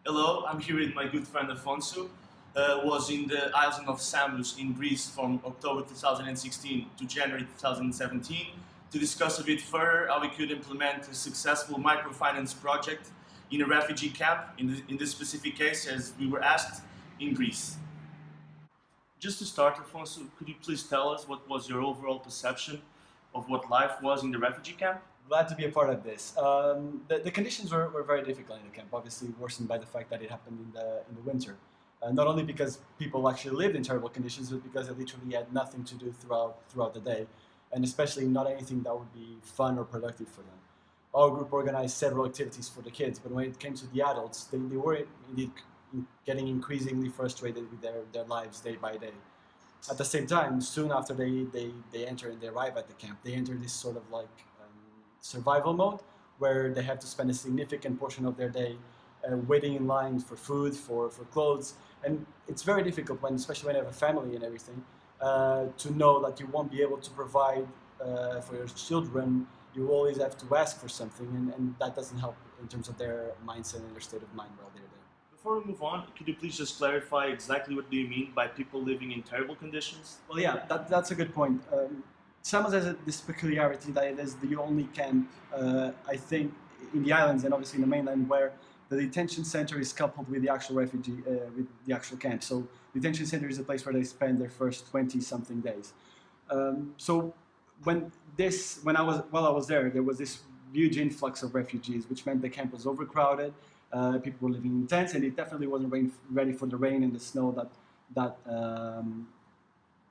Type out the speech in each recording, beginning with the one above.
Hello, I'm here with my good friend Afonso. Was in the island of Samos in Greece from October 2016 to January 2017 to discuss a bit further how we could implement a successful microfinance project in a refugee camp, in this specific case as we were asked, in Greece. Just to start, Afonso, could you please tell us what was your overall perception of what life was in the refugee camp? Glad to be a part of this. The conditions were very difficult in the camp, obviously worsened by the fact that it happened in the winter. Not only because people actually lived in terrible conditions, but because they literally had nothing to do throughout the day, and especially not anything that would be fun or productive for them. Our group organized several activities for the kids, but when it came to the adults, they were indeed getting increasingly frustrated with their lives day by day. At the same time, soon after they enter and they arrive at the camp, they enter this sort of like survival mode where they have to spend a significant portion of their day waiting in line for food, for clothes, and it's very difficult when, especially when you have a family and everything, to know that you won't be able to provide for your children. You always have to ask for something, and that doesn't help in terms of their mindset and their state of mind while they're there. Before we move on, could you please just clarify exactly what do you mean by people living in terrible conditions? Well, yeah, that's a good point. Samos has this peculiarity that it is the only camp, I think, in the islands and obviously in the mainland where the detention center is coupled with the actual refugee, with the actual camp. So the detention center is a place where they spend their first 20-something days. So while I was there was this huge influx of refugees, which meant the camp was overcrowded. People were living in tents, and it definitely wasn't ready for the rain and the snow that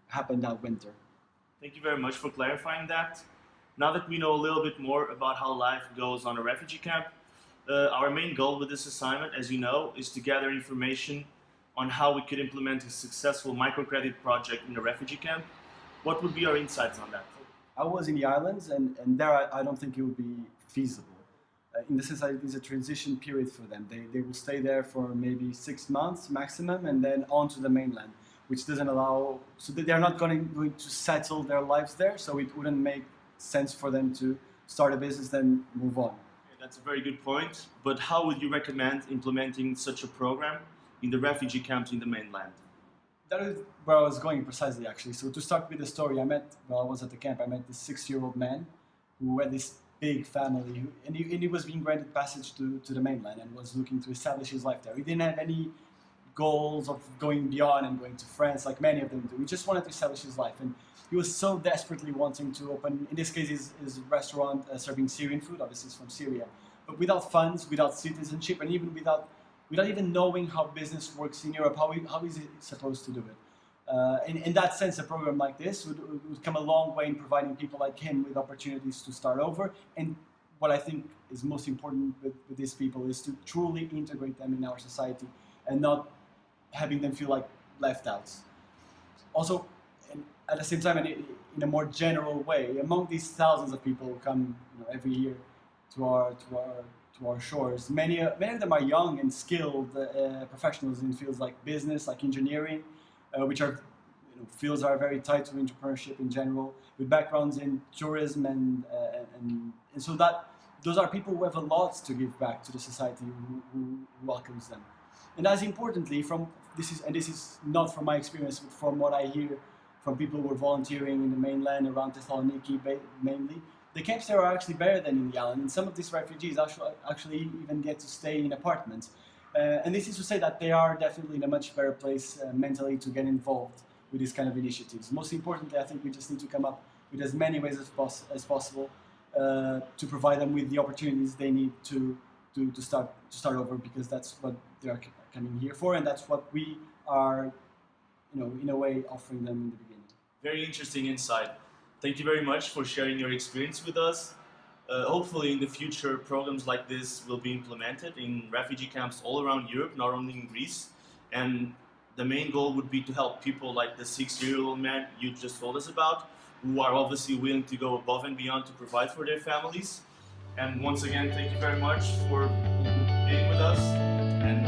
happened that winter. Thank you very much for clarifying that. Now that we know a little bit more about how life goes on a refugee camp, our main goal with this assignment, as you know, is to gather information on how we could implement a successful microcredit project in a refugee camp. What would be our insights on that? I was in the islands, and there I don't think it would be feasible. In the sense that it is a transition period for them. They will stay there for maybe 6 months maximum, and then on to the mainland, which doesn't allow, so they're not going to settle their lives there, so it wouldn't make sense for them to start a business then move on. Okay, that's a very good point, but how would you recommend implementing such a program in the refugee camps in the mainland? That is where I was going precisely, actually. So to start with the story, while I was at the camp, I met this 6-year-old man who had this big family, and he was being granted passage to the mainland and was looking to establish his life there. He didn't have any goals of going beyond and going to France like many of them do. He just wanted to establish his life, and he was so desperately wanting to open, in this case, his restaurant serving Syrian food. Obviously he's from Syria, but without funds, without citizenship, and even without even knowing how business works in Europe. How is he supposed to do it? In that sense, a program like this would come a long way in providing people like him with opportunities to start over. And what I think is most important with these people is to truly integrate them in our society and not having them feel like left out. Also, and at the same time, in a more general way, among these thousands of people who come every year to our shores, many of them are young and skilled professionals in fields like business, like engineering, which are fields that are very tied to entrepreneurship in general, with backgrounds in tourism and so that those are people who have a lot to give back to the society who welcomes them. And as importantly, this is not from my experience, but from what I hear from people who are volunteering in the mainland around Thessaloniki mainly, the camps there are actually better than in the island, and some of these refugees actually even get to stay in apartments. And this is to say that they are definitely in a much better place mentally to get involved with these kind of initiatives. Most importantly, I think we just need to come up with as many ways as possible to provide them with the opportunities they need to start over, because that's what they are coming here for, and that's what we are, in a way, offering them in the beginning. Very interesting insight. Thank you very much for sharing your experience with us. Hopefully in the future programs like this will be implemented in refugee camps all around Europe, not only in Greece. And the main goal would be to help people like the 6-year-old man you just told us about, who are obviously willing to go above and beyond to provide for their families. And once again, thank you very much for being with us. And